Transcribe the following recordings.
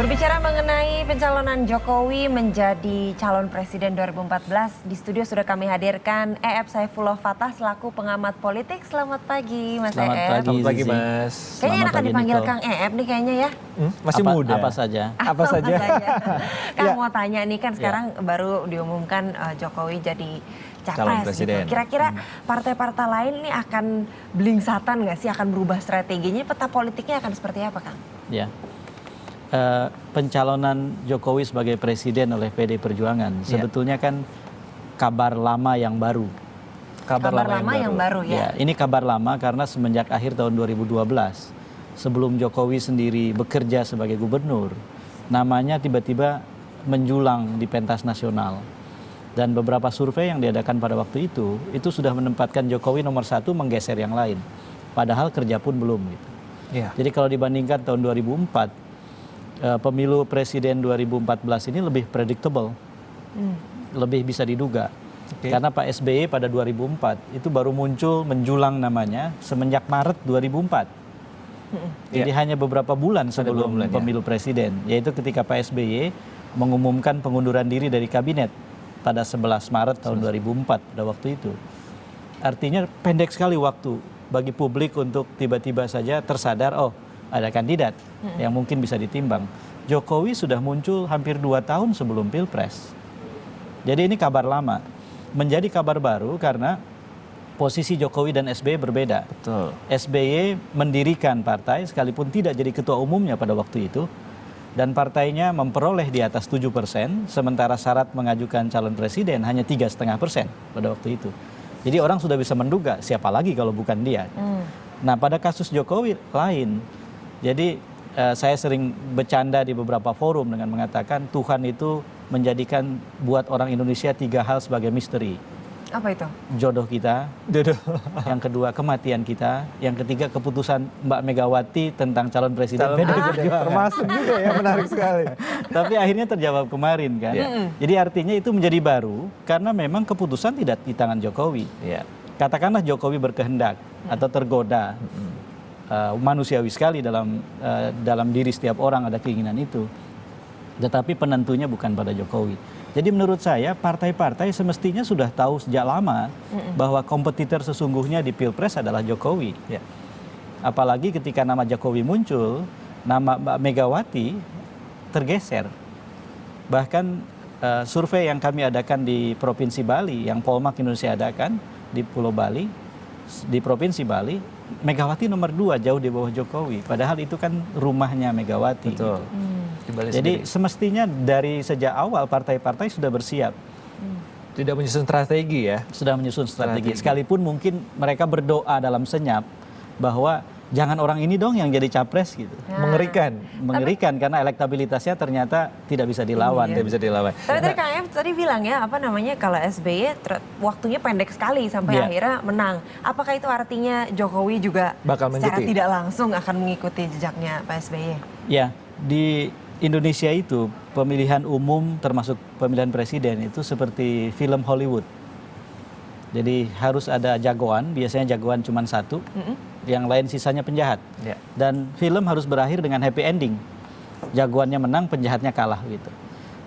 Berbicara mengenai pencalonan Jokowi menjadi calon presiden 2014, di studio sudah kami hadirkan EF Saifullah Fatah selaku pengamat politik. Selamat pagi, Mas Selamat EF. pagi, Selamat pagi, Zizi. Mas. Kayaknya Selamat enakan pagi, dipanggil Nico. Kang EF nih kayaknya ya. Masih muda. Apa saja? Apa saja? Kang Ya. mau tanya nih kan sekarang baru diumumkan Jokowi jadi Calon capres presiden. gitu. Kira-kira partai-partai lain ini akan belingsatan nggak sih, akan berubah strateginya, peta politiknya akan seperti apa, Kang? Ya. Pencalonan Jokowi sebagai presiden oleh PD Perjuangan sebetulnya kan kabar lama yang baru. Kabar lama yang baru ya. Ya, ini kabar lama karena semenjak akhir tahun 2012, sebelum Jokowi sendiri bekerja sebagai gubernur, namanya tiba-tiba menjulang di pentas nasional. Dan beberapa survei yang diadakan pada waktu itu sudah menempatkan Jokowi nomor 1 menggeser yang lain. Padahal kerja pun belum gitu. Ya. Jadi kalau dibandingkan tahun 2004, pemilu presiden 2014 ini lebih predictable, lebih bisa diduga. Karena Pak SBY pada 2004 itu baru muncul menjulang namanya semenjak Maret 2004. Jadi hanya beberapa bulan sebelum pemilu presiden, yaitu ketika Pak SBY mengumumkan pengunduran diri dari kabinet pada 11 Maret tahun 2004 pada waktu itu. Artinya pendek sekali waktu bagi publik untuk tiba-tiba saja tersadar, oh ada kandidat yang mungkin bisa ditimbang. Jokowi sudah muncul hampir 2 tahun sebelum Pilpres. Jadi ini kabar lama. Menjadi kabar baru karena posisi Jokowi dan SBY berbeda. Betul. SBY mendirikan partai sekalipun tidak jadi ketua umumnya pada waktu itu. Dan partainya memperoleh di atas 7%, sementara syarat mengajukan calon presiden hanya 3,5% pada waktu itu. Jadi orang sudah bisa menduga siapa lagi kalau bukan dia. Nah pada kasus Jokowi lain. Jadi saya sering bercanda di beberapa forum dengan mengatakan Tuhan itu menjadikan buat orang Indonesia 3 hal sebagai misteri. Apa itu? Jodoh kita, yang kedua kematian kita, yang ketiga keputusan Mbak Megawati tentang calon presiden. Termasuk juga ya, menarik sekali. Tapi akhirnya terjawab kemarin kan. Jadi artinya itu menjadi baru karena memang keputusan tidak di tangan Jokowi. Katakanlah Jokowi berkehendak atau tergoda. Manusiawi sekali dalam diri setiap orang ada keinginan itu. Tetapi penentunya bukan pada Jokowi. Jadi menurut saya partai-partai semestinya sudah tahu sejak lama bahwa kompetitor sesungguhnya di Pilpres adalah Jokowi. Apalagi ketika nama Jokowi muncul, nama Mbak Megawati tergeser. Bahkan survei yang kami adakan di Provinsi Bali, yang Polmark Indonesia adakan di Pulau Bali, di Provinsi Bali, Megawati nomor 2 jauh di bawah Jokowi. Padahal itu kan rumahnya Megawati. Betul. Gitu. Jadi semestinya dari sejak awal partai-partai sudah bersiap. Tidak menyusun strategi ya. Sudah menyusun strategi. Sekalipun mungkin mereka berdoa dalam senyap bahwa jangan orang ini dong yang jadi capres gitu. Mengerikan karena elektabilitasnya ternyata tidak bisa dilawan. Tidak bisa dilawan. Tapi tadi Kang Em tadi bilang ya, kalau SBY waktunya pendek sekali sampai akhirnya menang. Apakah itu artinya Jokowi juga bakal secara mengikuti? tidak langsung akan mengikuti jejaknya Pak SBY? Ya, di Indonesia itu pemilihan umum termasuk pemilihan presiden itu seperti film Hollywood. Jadi harus ada jagoan, biasanya jagoan cuma 1, yang lain sisanya penjahat. Dan film harus berakhir dengan happy ending. Jagoannya menang, penjahatnya kalah gitu.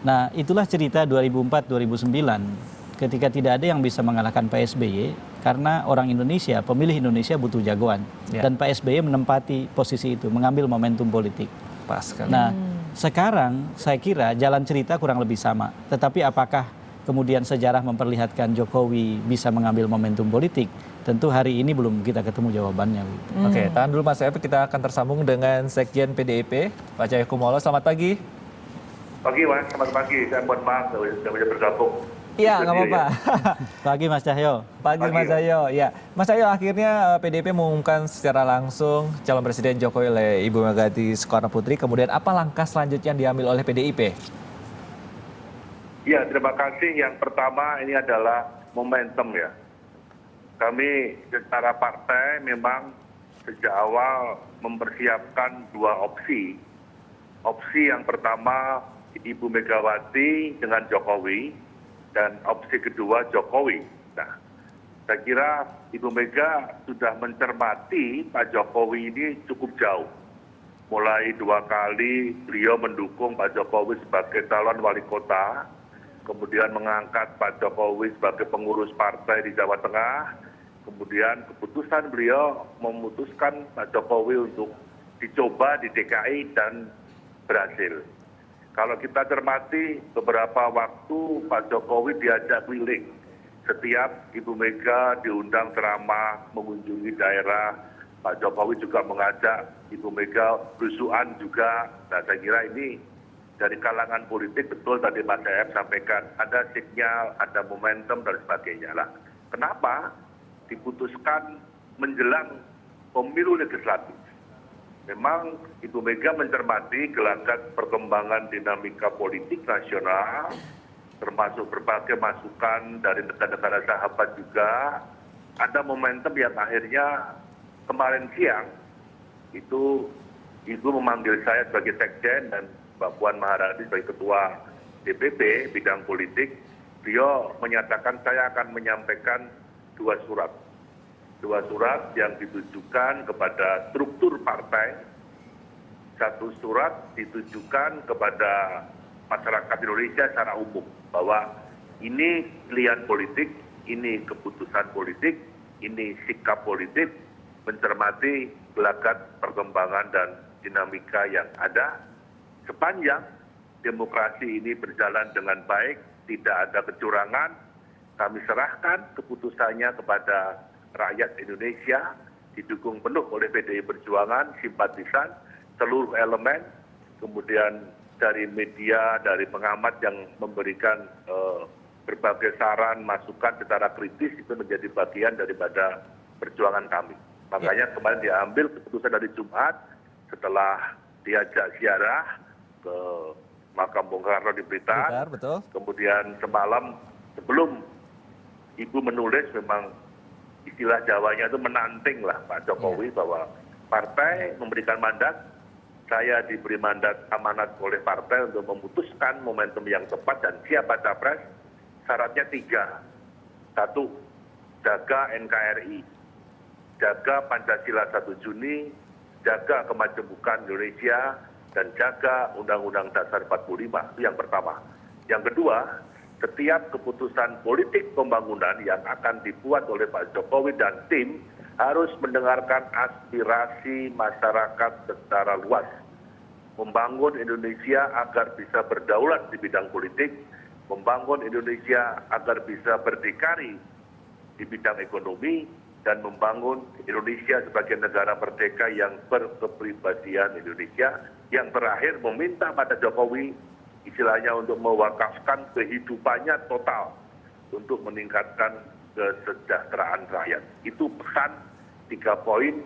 Nah itulah cerita 2004-2009 ketika tidak ada yang bisa mengalahkan Pak SBY karena orang Indonesia, pemilih Indonesia butuh jagoan. Dan Pak SBY menempati posisi itu, mengambil momentum politik. Pas kan. Nah sekarang saya kira jalan cerita kurang lebih sama. Tetapi apakah kemudian sejarah memperlihatkan Jokowi bisa mengambil momentum politik? Tentu hari ini belum kita ketemu jawabannya. Oke, tahan dulu Mas Epi, kita akan tersambung dengan Sekjen PDIP, Pak Cahyokumolo. Selamat pagi. Pagi Mas, selamat pagi. Saya mohon maaf tidak bisa bergabung. Iya, nggak apa-apa. Pagi Mas Cahyo. Pagi Mas Cahyo. Ya, Mas Cahyo, akhirnya PDIP mengumumkan secara langsung calon presiden Jokowi oleh Ibu Megawati Soekarno Putri. Kemudian apa langkah selanjutnya yang diambil oleh PDIP? Ya, terima kasih. Yang pertama ini adalah momentum ya. Kami secara partai memang sejak awal mempersiapkan 2 opsi. Opsi yang pertama Ibu Megawati dengan Jokowi, dan opsi kedua Jokowi. Nah, saya kira Ibu Mega sudah mencermati Pak Jokowi ini cukup jauh. mulai 2 kali beliau mendukung Pak Jokowi sebagai calon wali kota, kemudian mengangkat Pak Jokowi sebagai pengurus partai di Jawa Tengah, kemudian keputusan beliau memutuskan Pak Jokowi untuk dicoba di DKI dan berhasil. Kalau kita cermati beberapa waktu Pak Jokowi diajak keliling. Setiap Ibu Mega diundang ceramah, mengunjungi daerah, Pak Jokowi juga mengajak Ibu Mega berusuhan juga. Nah, saya kira ini dari kalangan politik betul tadi Mas Ef sampaikan, ada sinyal, ada momentum dan sebagainya lah. Kenapa diputuskan menjelang pemilu legislatif? Memang Ibu Mega mencermati gelagat perkembangan dinamika politik nasional, termasuk berbagai masukan dari negara-negara sahabat juga. Ada momentum yang akhirnya kemarin siang itu Ibu memanggil saya sebagai sekjen dan Mbak Puan Maharani sebagai ketua DPP bidang politik. Beliau menyatakan saya akan menyampaikan 2 surat. 2 surat yang ditujukan kepada struktur partai. 1 surat ditujukan kepada masyarakat Indonesia secara umum bahwa ini pilihan politik, ini keputusan politik, ini sikap politik, mencermati gelagat perkembangan dan dinamika yang ada. Sepanjang demokrasi ini berjalan dengan baik, tidak ada kecurangan, kami serahkan keputusannya kepada rakyat Indonesia, didukung penuh oleh PDI Perjuangan, simpatisan, seluruh elemen, kemudian dari media, dari pengamat yang memberikan berbagai saran, masukan secara kritis, itu menjadi bagian daripada perjuangan kami. Makanya kemarin diambil keputusan dari Jumat, setelah diajak ziarah ke makam Bung Karno di Blitar, betul. kemudian semalam sebelum Ibu menulis, memang istilah Jawanya itu menanting lah Pak Jokowi bahwa partai memberikan mandat, saya diberi mandat amanat oleh partai untuk memutuskan momentum yang tepat dan siapa capres. Syaratnya 3. 1, jaga NKRI, jaga Pancasila 1 Juni, jaga kemajemukan Indonesia, dan jaga Undang-Undang Dasar 45. Itu yang pertama. Yang kedua, setiap keputusan politik pembangunan yang akan dibuat oleh Pak Jokowi dan tim harus mendengarkan aspirasi masyarakat secara luas. Membangun Indonesia agar bisa berdaulat di bidang politik, membangun Indonesia agar bisa berdikari di bidang ekonomi, dan membangun Indonesia sebagai negara merdeka yang berkepribadian Indonesia. Yang terakhir meminta pada Jokowi istilahnya untuk mewakafkan kehidupannya total untuk meningkatkan kesejahteraan rakyat. Itu pesan 3 poin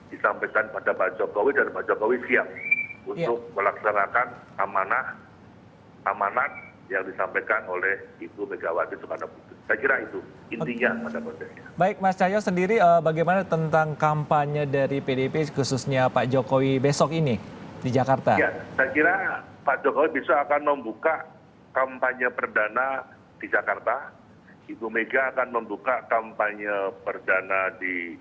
disampaikan pada Pak Jokowi, dan Pak Jokowi siap untuk melaksanakan amanat yang disampaikan oleh Ibu Megawati Soekarno Putri. Saya kira itu intinya pada prosesnya. Baik, Mas Cahyo sendiri bagaimana tentang kampanye dari PDIP khususnya Pak Jokowi besok ini di Jakarta? Ya, saya kira Pak Jokowi besok akan membuka kampanye perdana di Jakarta. Ibu Mega akan membuka kampanye perdana di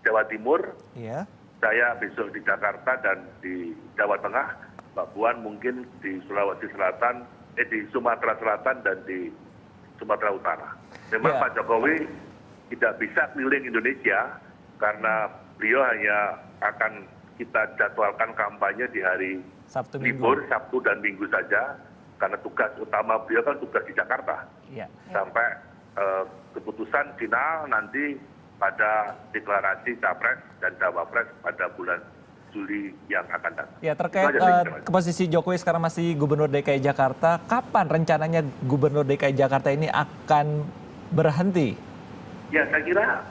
Jawa Timur. Iya. Saya besok di Jakarta dan di Jawa Tengah. Mbak Puan mungkin di Sulawesi Selatan, di Sumatera Selatan dan di Sumatera Utara. Memang Pak Jokowi tidak bisa keliling Indonesia karena beliau hanya akan kita jadwalkan kampanye di hari Sabtu libur, Minggu. Sabtu dan Minggu saja, karena tugas utama beliau kan tugas di Jakarta. Iya. Sampai keputusan final nanti pada deklarasi Capres dan Cawapres pada bulan Juli yang akan datang. Ya, terkait posisi Jokowi sekarang masih Gubernur DKI Jakarta, kapan rencananya Gubernur DKI Jakarta ini akan berhenti? Ya, saya kira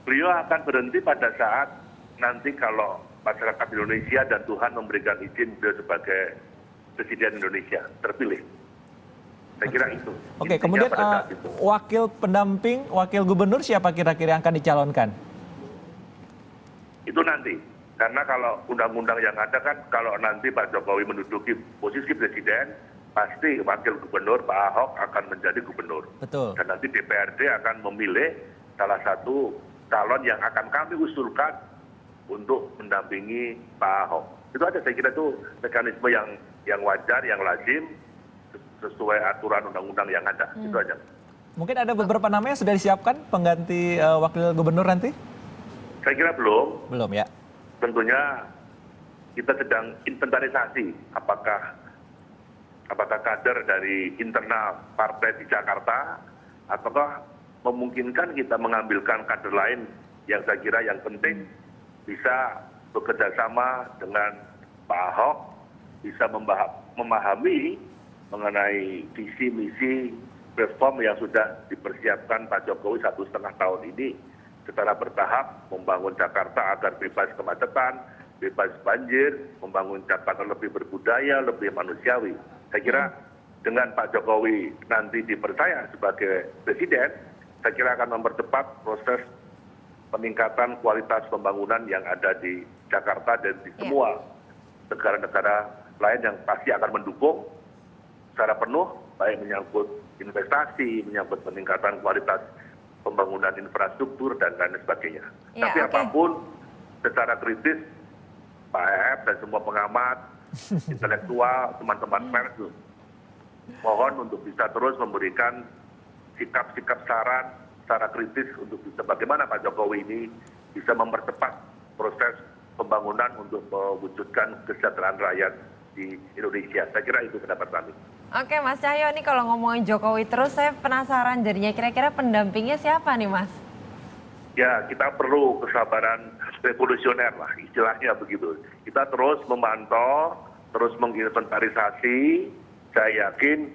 beliau akan berhenti pada saat nanti kalau masyarakat Indonesia dan Tuhan memberikan izin beliau sebagai Presiden Indonesia terpilih. Saya kira itu. Oke, Intinya kemudian pada saat itu. wakil pendamping, wakil gubernur siapa kira-kira yang akan dicalonkan? Itu nanti. Karena kalau undang-undang yang ada kan, kalau nanti Pak Jokowi menduduki posisi presiden, pasti wakil gubernur Pak Ahok akan menjadi gubernur. Betul. Dan nanti DPRD akan memilih salah satu calon yang akan kami usulkan untuk mendampingi Pak Ahok. Itu aja, saya kira itu mekanisme yang wajar, yang lazim, sesuai aturan undang-undang yang ada. Itu aja. Mungkin ada beberapa nama yang sudah disiapkan pengganti wakil gubernur nanti? Saya kira belum. Belum ya? Tentunya kita sedang inventarisasi apakah kader dari internal partai di Jakarta ataukah memungkinkan kita mengambilkan kader lain yang saya kira yang penting bisa bekerja sama dengan Pak Ahok, bisa memahami mengenai visi misi reform yang sudah dipersiapkan Pak Jokowi 1,5 tahun ini secara bertahap membangun Jakarta agar bebas kemacetan, bebas banjir, membangun Jakarta lebih berbudaya, lebih manusiawi. Saya kira dengan Pak Jokowi nanti dipercaya sebagai presiden, saya kira akan mempercepat proses peningkatan kualitas pembangunan yang ada di Jakarta dan di semua negara-negara lain yang pasti akan mendukung secara penuh, baik menyangkut investasi, menyangkut peningkatan kualitas pembangunan infrastruktur dan lain sebagainya. Tapi apapun secara kritis, Pak EF dan semua pengamat, intelektual, teman-teman pers, mohon untuk bisa terus memberikan sikap-sikap saran secara kritis untuk bisa bagaimana Pak Jokowi ini bisa mempercepat proses pembangunan untuk mewujudkan kesejahteraan rakyat di Indonesia. Saya kira itu pendapat kami. Oke Mas Cahyo, ini kalau ngomongin Jokowi terus saya penasaran jadinya kira-kira pendampingnya siapa nih Mas? Ya, kita perlu kesabaran revolusioner lah, istilahnya begitu. Kita terus memantau, terus menginventarisasi. Saya yakin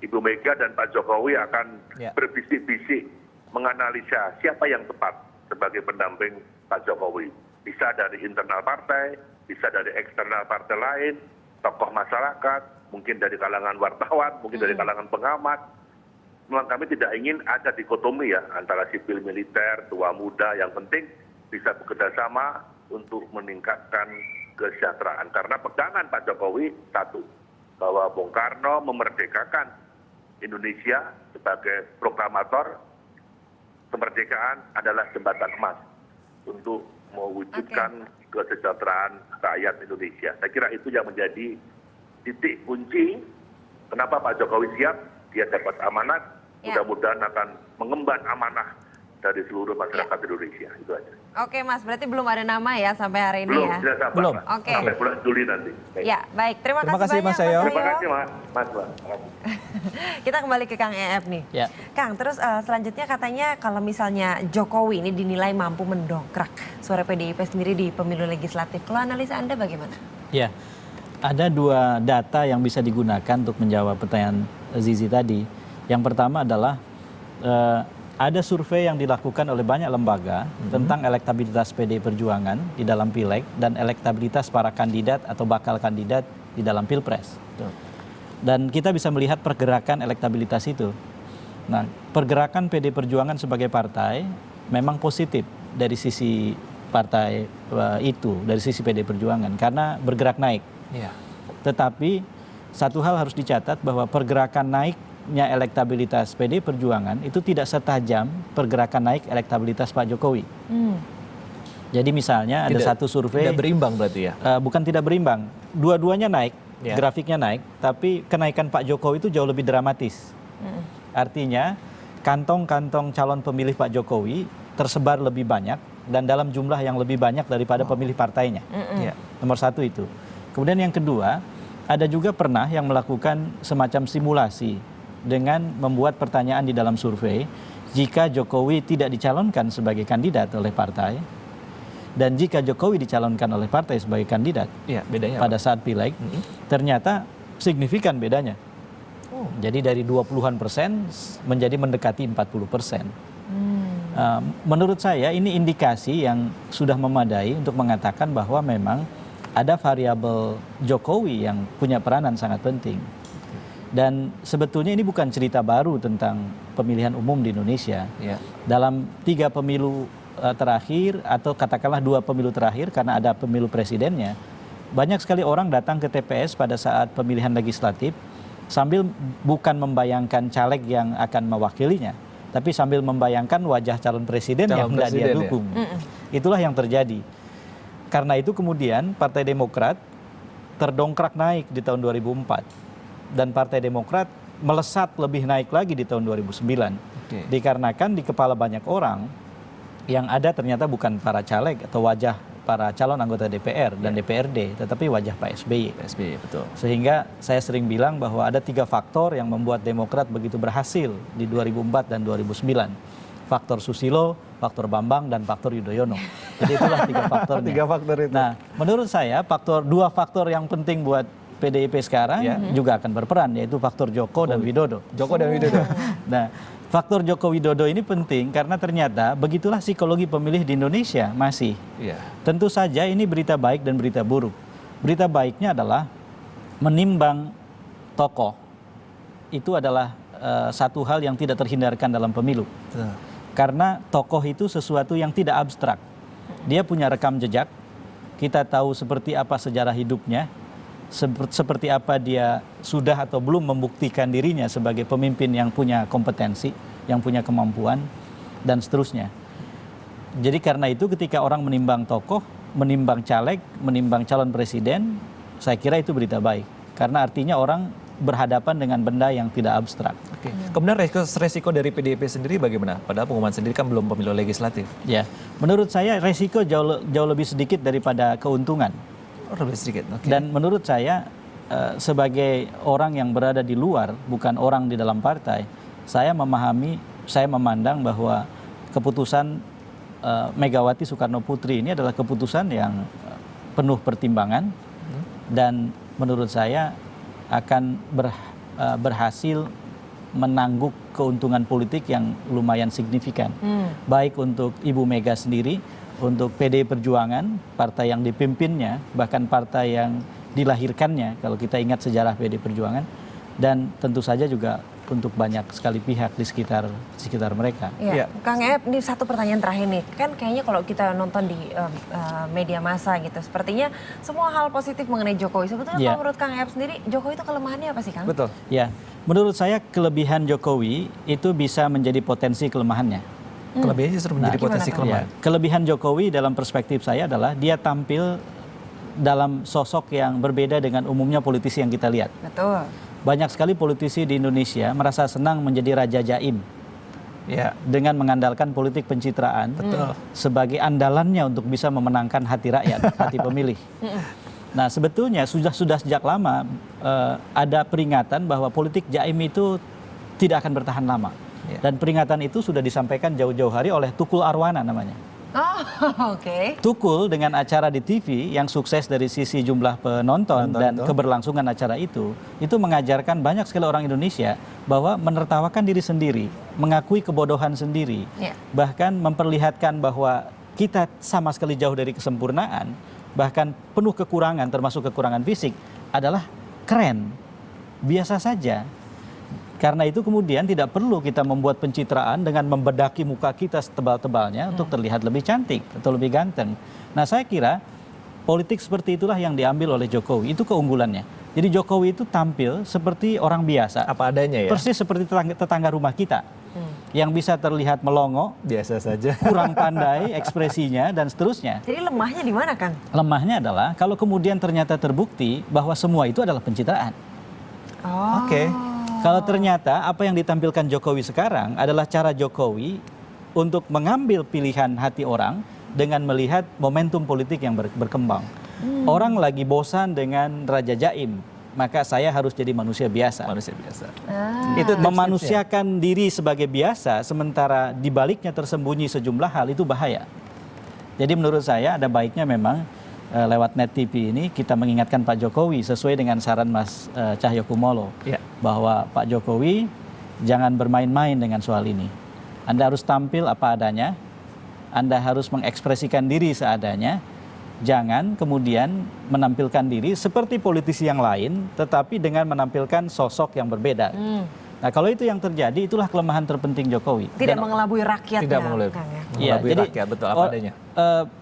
Ibu Mega dan Pak Jokowi akan berbisik-bisik menganalisa siapa yang tepat sebagai pendamping Pak Jokowi. Bisa dari internal partai, bisa dari eksternal partai lain, tokoh masyarakat, mungkin dari kalangan wartawan, mungkin dari kalangan pengamat. Memang kami tidak ingin ada dikotomi ya antara sipil militer, tua muda, yang penting bisa bekerja sama untuk meningkatkan kesejahteraan. Karena pegangan Pak Jokowi satu, bahwa Bung Karno memerdekakan Indonesia sebagai proklamator, kemerdekaan adalah jembatan emas untuk mewujudkan kesejahteraan rakyat Indonesia. Saya kira itu yang menjadi titik kunci kenapa Pak Jokowi siap, dia dapat amanat, mudah-mudahan akan mengemban amanah dari seluruh masyarakat Indonesia. Itu aja. Oke Mas, berarti belum ada nama ya sampai hari ini Belum, ya? tidak sampai, Belum. Mas. Oke. Sampai bulan Juli nanti. Baik. Ya, baik. Terima Terima kasih, kasih Mas banyak Cahyo. Terima kasih Mas. Kita kembali ke Kang EF nih. Ya. Kang, terus selanjutnya katanya kalau misalnya Jokowi ini dinilai mampu mendongkrak suara PDIP sendiri di pemilu legislatif. Kalau analisa Anda bagaimana? Ya, ada dua data yang bisa digunakan untuk menjawab pertanyaan Zizi tadi. Yang pertama adalah ada survei yang dilakukan oleh banyak lembaga tentang elektabilitas PDI Perjuangan di dalam Pileg dan elektabilitas para kandidat atau bakal kandidat di dalam Pilpres. Dan kita bisa melihat pergerakan elektabilitas itu. Nah, pergerakan PDI Perjuangan sebagai partai memang positif dari sisi partai itu, dari sisi PDI Perjuangan karena bergerak naik. Tetapi satu hal harus dicatat bahwa pergerakan naiknya elektabilitas PDI Perjuangan itu tidak setajam pergerakan naik elektabilitas Pak Jokowi. Jadi misalnya ada satu survei. Tidak berimbang berarti ya? Bukan tidak berimbang, dua-duanya naik, grafiknya naik, tapi kenaikan Pak Jokowi itu jauh lebih dramatis. Artinya kantong-kantong calon pemilih Pak Jokowi tersebar lebih banyak dan dalam jumlah yang lebih banyak daripada pemilih partainya. Nomor satu itu. Kemudian yang kedua, ada juga pernah yang melakukan semacam simulasi dengan membuat pertanyaan di dalam survei, jika Jokowi tidak dicalonkan sebagai kandidat oleh partai, dan jika Jokowi dicalonkan oleh partai sebagai kandidat bedanya pada saat Pileg, ternyata signifikan bedanya. Jadi dari 20-an persen menjadi mendekati 40%. Menurut saya ini indikasi yang sudah memadai untuk mengatakan bahwa memang ada variabel Jokowi yang punya peranan sangat penting. Dan sebetulnya ini bukan cerita baru tentang pemilihan umum di Indonesia. Dalam 3 pemilu terakhir atau katakanlah 2 pemilu terakhir karena ada pemilu presidennya, banyak sekali orang datang ke TPS pada saat pemilihan legislatif sambil bukan membayangkan caleg yang akan mewakilinya, tapi sambil membayangkan wajah calon presiden yang hendak dia dukung. Itulah yang terjadi. Karena itu kemudian Partai Demokrat terdongkrak naik di tahun 2004 dan Partai Demokrat melesat lebih naik lagi di tahun 2009. Dikarenakan di kepala banyak orang yang ada ternyata bukan para caleg atau wajah para calon anggota DPR dan DPRD, tetapi wajah Pak SBY. Betul. Sehingga saya sering bilang bahwa ada 3 faktor yang membuat Demokrat begitu berhasil di 2004 dan 2009. Faktor Susilo, faktor Bambang, dan faktor Yudhoyono. Jadi itulah 3 faktornya. 3 faktor itu. Nah, menurut saya 2 faktor yang penting buat PDIP sekarang juga akan berperan, yaitu faktor Joko dan Widodo. Joko dan Widodo. Nah, faktor Joko Widodo ini penting karena ternyata begitulah psikologi pemilih di Indonesia masih. Tentu saja ini berita baik dan berita buruk. Berita baiknya adalah menimbang tokoh. Itu adalah satu hal yang tidak terhindarkan dalam pemilu. Karena tokoh itu sesuatu yang tidak abstrak. Dia punya rekam jejak, kita tahu seperti apa sejarah hidupnya, seperti apa dia sudah atau belum membuktikan dirinya sebagai pemimpin yang punya kompetensi, yang punya kemampuan, dan seterusnya. Jadi karena itu ketika orang menimbang tokoh, menimbang caleg, menimbang calon presiden, saya kira itu berita baik. Karena artinya orang berhadapan dengan benda yang tidak abstrak. Kemudian resiko dari PDIP sendiri bagaimana? Padahal pengumuman sendiri kan belum pemilu legislatif. Ya, menurut saya resiko jauh lebih sedikit daripada keuntungan. Lebih sedikit. Dan menurut saya sebagai orang yang berada di luar, bukan orang di dalam partai, saya memandang bahwa keputusan Megawati Soekarno Putri ini adalah keputusan yang penuh pertimbangan dan menurut saya akan berhasil menangguk keuntungan politik yang lumayan signifikan. Baik untuk Ibu Mega sendiri, untuk PD Perjuangan, partai yang dipimpinnya, bahkan partai yang dilahirkannya, kalau kita ingat sejarah PD Perjuangan, dan tentu saja juga untuk banyak sekali pihak di sekitar mereka. Iya. Kang Ep, ini satu pertanyaan terakhir nih. Kan kayaknya kalau kita nonton di media massa gitu, sepertinya semua hal positif mengenai Jokowi. Sebetulnya kalau menurut Kang Ep sendiri, Jokowi itu kelemahannya apa sih, Kang? Betul. Ya, menurut saya kelebihan Jokowi itu bisa menjadi potensi kelemahannya. Kelebihannya justru menjadi potensi kelemahan. Kelebihan Jokowi dalam perspektif saya adalah dia tampil dalam sosok yang berbeda dengan umumnya politisi yang kita lihat. Betul. Banyak sekali politisi di Indonesia merasa senang menjadi raja jaim. Dengan mengandalkan politik pencitraan sebagai andalannya untuk bisa memenangkan hati rakyat, hati pemilih. Nah, sebetulnya sudah sejak lama ada peringatan bahwa politik jaim itu tidak akan bertahan lama. Dan peringatan itu sudah disampaikan jauh-jauh hari oleh Tukul Arwana namanya. Oh, oke. Tukul dengan acara di TV yang sukses dari sisi jumlah penonton dan keberlangsungan acara itu mengajarkan banyak sekali orang Indonesia bahwa menertawakan diri sendiri, mengakui kebodohan sendiri, bahkan memperlihatkan bahwa kita sama sekali jauh dari kesempurnaan, bahkan penuh kekurangan termasuk kekurangan fisik adalah keren, biasa saja. Karena itu kemudian tidak perlu kita membuat pencitraan dengan membedaki muka kita setebal-tebalnya untuk terlihat lebih cantik atau lebih ganteng. Nah, saya kira politik seperti itulah yang diambil oleh Jokowi. Itu keunggulannya. Jadi Jokowi itu tampil seperti orang biasa. Apa adanya ya? Persis seperti tetangga rumah kita. Yang bisa terlihat melongo, biasa saja, kurang pandai ekspresinya dan seterusnya. Jadi lemahnya di mana, Kang? Lemahnya adalah kalau kemudian ternyata terbukti bahwa semua itu adalah pencitraan. Oke. Kalau ternyata apa yang ditampilkan Jokowi sekarang adalah cara Jokowi untuk mengambil pilihan hati orang dengan melihat momentum politik yang berkembang. Orang lagi bosan dengan Raja Jaim, maka saya harus jadi manusia biasa. Itu memanusiakan diri sebagai biasa, sementara di baliknya tersembunyi sejumlah hal, itu bahaya. Jadi menurut saya ada baiknya memang lewat Net TV ini kita mengingatkan Pak Jokowi sesuai dengan saran Mas Cahyokumolo bahwa Pak Jokowi jangan bermain-main dengan soal ini. Anda harus tampil apa adanya, Anda harus mengekspresikan diri seadanya, jangan kemudian menampilkan diri seperti politisi yang lain tetapi dengan menampilkan sosok yang berbeda. Nah, kalau itu yang terjadi, itulah kelemahan terpenting Jokowi. Tidak mengelabui rakyatnya. Tidak mengelabui rakyat, betul apa adanya.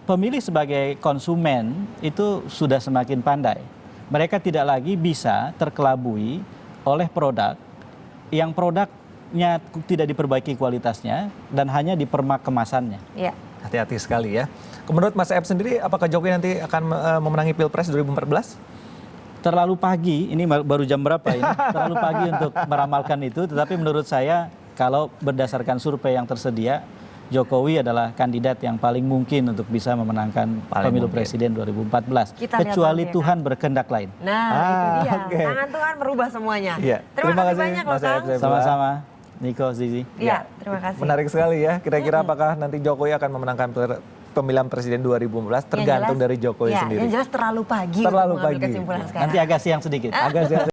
Pemilih sebagai konsumen itu sudah semakin pandai. Mereka tidak lagi bisa terkelabui oleh produk yang produknya tidak diperbaiki kualitasnya dan hanya dipermak kemasannya. Iya. Hati-hati sekali ya. Menurut Mas Ep sendiri, apakah Jokowi nanti akan memenangi Pilpres 2014? terlalu pagi, ini baru jam berapa ini? Terlalu pagi untuk meramalkan itu, tetapi menurut saya kalau berdasarkan survei yang tersedia, Jokowi adalah kandidat yang paling mungkin untuk bisa memenangkan pemilu presiden 2014. Kita lihat Kecuali nanti ya, Tuhan berkehendak lain. Nah, itu dia. oke. Tangan Tuhan merubah semuanya. Iya. Terima kasih banyak loh, Mas Kang. Ayat. Sama-sama, Niko, Zizi. Iya, terima kasih. Menarik sekali ya. Kira-kira apakah nanti Jokowi akan memenangkan pemilihan presiden 2014? Tergantung dari Jokowi ya, sendiri. Yang jelas terlalu pagi Terlalu untuk mengambil pagi. kesimpulan sekarang. Nanti agak siang sedikit. Agak